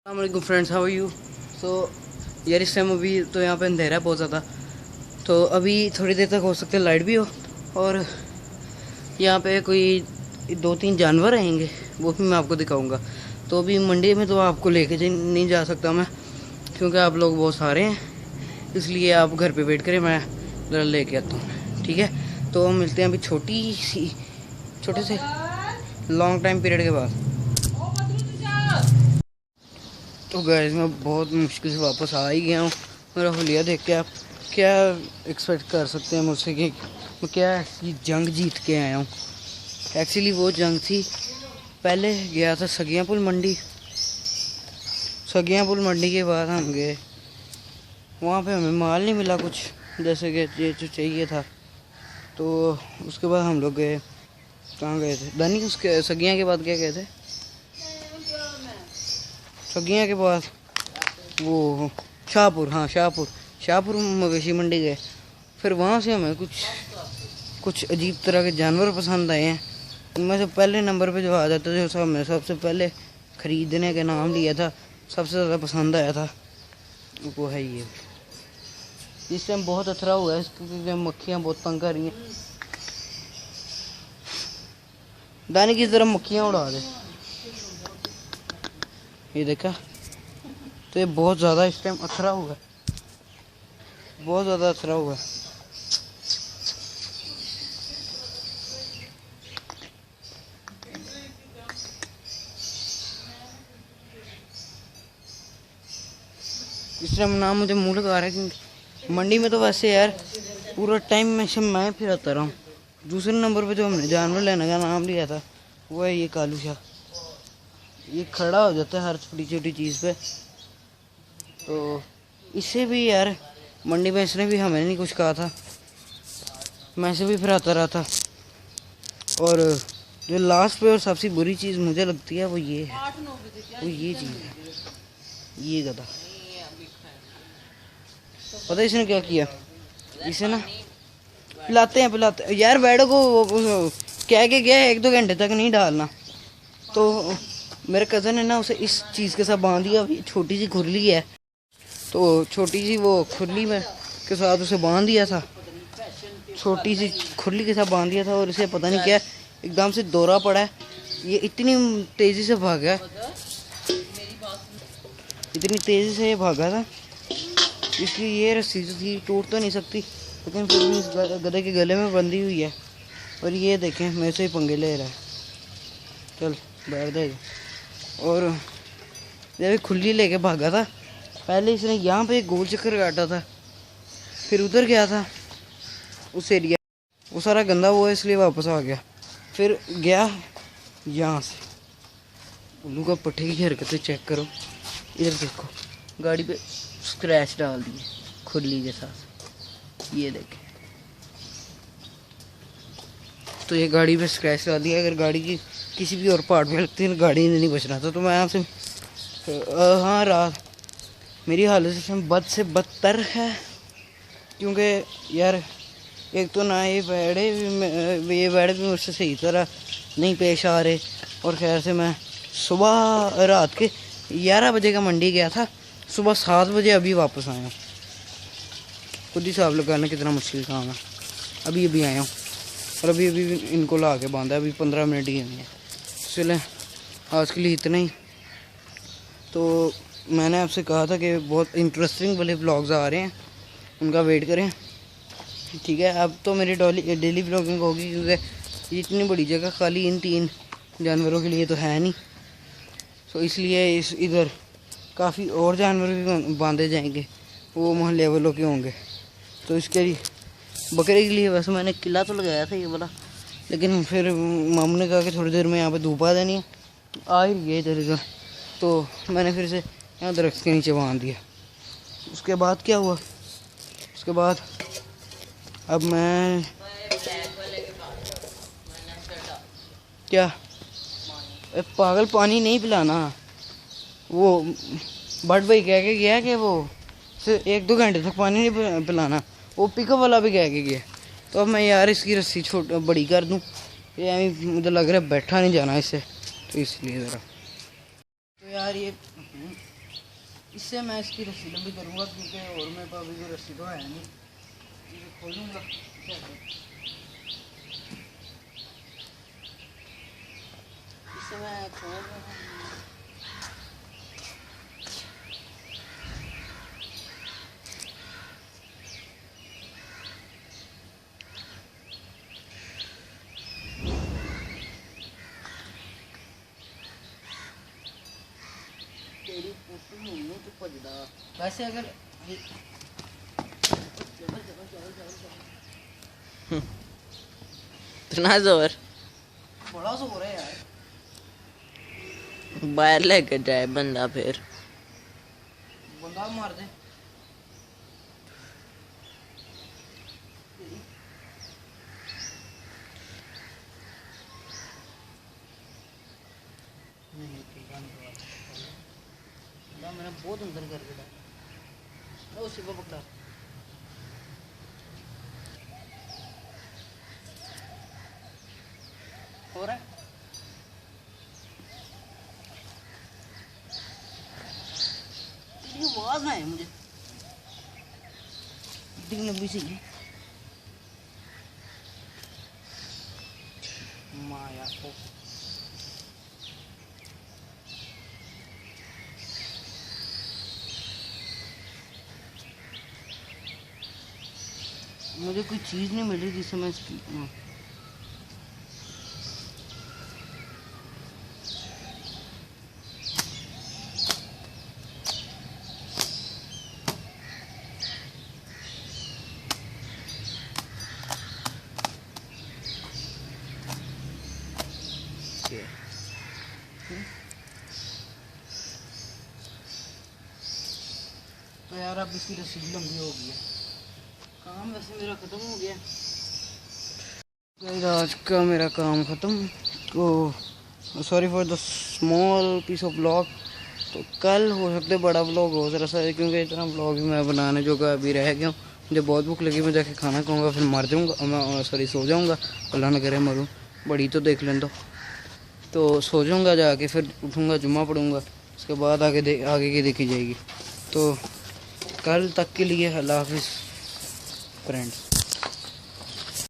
अस्सलाम friends, how are you. सो यार इस टाइम अभी तो यहाँ पे अंधेरा है बहुत ज़्यादा, तो अभी थोड़ी देर तक हो सकता है लाइट भी हो। और यहाँ पे कोई 2-3 जानवर आएंगे, वो भी मैं आपको दिखाऊंगा। तो अभी मंडी में तो आपको लेके नहीं जा सकता मैं, क्योंकि आप लोग बहुत सारे हैं, इसलिए आप घर पे वेट करें, मैं ज़रा लेके आता हूँ, ठीक है। तो हम मिलते हैं अभी छोटे से लॉन्ग टाइम पीरियड के बाद। तो गाइस मैं बहुत मुश्किल से वापस आ ही गया हूँ। मेरा हुलिया देख के आप क्या एक्सपेक्ट कर सकते हैं मुझसे कि मैं क्या ऐसी जंग जीत के आया हूँ। एक्चुअली वो जंग थी, पहले गया था सगियापुल मंडी। सगियापुल मंडी के बाद हम गए, वहाँ पे हमें माल नहीं मिला कुछ जैसे कि ये जो चाहिए था। तो उसके बाद हम लोग गए, कहाँ गए थे दानी, उसके सगिया के बाद क्या गए थे, सगिया के बाद वो शाहपुर, हाँ शाहपुर मवेशी मंडी गए। फिर वहाँ से हमें कुछ अजीब तरह के जानवर पसंद आए हैं। उनमें से पहले नंबर पे जो आ जाते थे, सब में सबसे पहले ख़रीदने का नाम लिया था, सबसे ज़्यादा पसंद आया था वो है ये। इस टाइम बहुत अथरा हुआ है क्योंकि मक्खियाँ बहुत तंग कर रही हैं। दाने की तरफ मक्खियाँ उड़ा दे, ये देखा। तो ये बहुत ज़्यादा इस टाइम अथरा हुआ है, बहुत ज़्यादा अथरा हुआ है। इस टाइम नाम मुझे मुँह लगा रहा है क्योंकि मंडी में तो वैसे यार पूरा टाइम मैं फिरता रहा हूँ। दूसरे नंबर पे जो हमने जानवर लेने का नाम लिया था वो है ये कालू शाह। ये खड़ा हो जाता है हर छोटी छोटी चीज़ पे। तो इससे भी यार मंडी में इसने भी हमें नहीं कुछ कहा था, मैं से भी फिराता रहा था। और जो लास्ट पे और सबसे बुरी चीज़ मुझे लगती है वो ये है, वो ये चीज़ है, ये गधा। पता है इसने क्या किया, इसे ना पिलाते हैं यार, बैडो को कह के गया 1-2 घंटे तक नहीं डालना। तो मेरे कज़न ने ना उसे इस चीज़ के साथ बांध दिया। छोटी सी खुरली है, तो छोटी सी वो खुरली में के साथ उसे बांध दिया था, छोटी सी खुरली के साथ बांध दिया था। और इसे पता नहीं क्या एकदम से दौरा पड़ा है। ये इतनी तेज़ी से भागा, इतनी तेज़ी से ये भागा था, इसलिए ये रस्सी थी टूट तो नहीं सकती, लेकिन फिर भी इस गधे के गले में बंधी हुई है। और ये देखें मेरे से ही पंगे ले रहा है, चल बैठ जाएगा। और जब खुली लेके भागा था, पहले इसने यहाँ पे गोल चक्कर काटा था, फिर उधर गया था उस एरिया, वो सारा गंदा हुआ इसलिए वापस आ गया। फिर गया यहाँ से, उल्लू का पट्टे की हरकतें चेक करो। इधर देखो, गाड़ी पे स्क्रैच डाल दिए खुरली के साथ, ये देखें। तो ये गाड़ी पे स्क्रैच डाल दिया। अगर गाड़ी की किसी भी और पार्ट में लगती है गाड़ी नहीं बचना था। तो मैं आपसे हाँ, रात मेरी हालत इसमें बद से बदतर है, क्योंकि यार एक तो ना ये बैड भी मुझसे सही तरह नहीं पेश आ रहे। और खैर से मैं सुबह रात के 11 बजे का मंडी गया था, सुबह 7 बजे अभी वापस आया हूँ। खुद ही हिसाब लगाना कितना मुश्किल काम है। अभी आया हूँ और अभी इनको ला के बांधा, अभी 15 मिनट ही हुए हैं। चलें आज के लिए इतना ही। तो मैंने आपसे कहा था कि बहुत इंटरेस्टिंग वाले ब्लॉग्स आ रहे हैं, उनका वेट करें, ठीक है। अब तो मेरी डेली ब्लॉगिंग होगी, क्योंकि इतनी बड़ी जगह खाली इन 3 जानवरों के लिए तो है नहीं। तो इसलिए इधर काफ़ी और जानवर भी बांधे जाएंगे, वो मोहल्ले वालों के होंगे। तो इसके लिए बकरे के लिए वैसे मैंने किला तो लगाया था ये वाला, लेकिन फिर मामू ने कहा कि थोड़ी देर में यहाँ पे धूप आ जानी है, आ ही रही है इधर। तो मैंने फिर से यहाँ दरख्त के नीचे बांध दिया। उसके बाद क्या हुआ, उसके बाद अब मैं क्या पागल पानी नहीं पिलाना, वो बट भाई कह के गया कि वो सिर्फ 1-2 घंटे तक पानी नहीं पिलाना, वो पिकअप वाला भी कह के गया। तो अब मैं यार इसकी रस्सी बड़ी कर दूं, ये मुझे लग रहा है बैठा नहीं जाना इससे, तो इसलिए ज़रा। तो यार ये इससे मैं इसकी रस्सी लंबी करूँगा क्योंकि और मेरे पास अभी कोई रस्सी तो है नहीं। इसे खोलूँगा इससे मैं खोल रहा हूँ। तेरी फोटो नहीं तो पजदा वैसे अगर इतना जोर बड़ा जोर है यार। बाहर लेकर जाए बंदा फिर बंदा मार दे। नहीं मैंने बहुत अंदर करके डाला उसी को पकड़ा। हो रहा है तेरी आवाज ना है मुझे इतनी लंबी सी माया को मुझे कोई चीज़ नहीं मिल रही जिससे मैं इसकी तो यार अब इसकी रस्सी लंबी हो गई है। काम वैसे मेरा ख़त्म हो गया। आज का मेरा काम ख़त्म। तो sorry for the small piece of blog. तो कल हो सकते बड़ा ब्लॉग हो जरा सा क्योंकि इतना ब्लॉग ही मैं बनाने जो का अभी रह गया हूँ। मुझे बहुत भूख लगी मैं जाके खाना खाऊंगा फिर मर जाऊँगा मैं सॉरी सो जाऊँगा। अल्लाह ना करे मरूँ बड़ी तो देख लें तो सो जाऊँगा जाके फिर उठूँगा जुम्मा पढ़ूँगा उसके बाद आगे की देखी जाएगी। तो कल तक के लिए अल्लाह हाफिज़ फ्रेंड्स।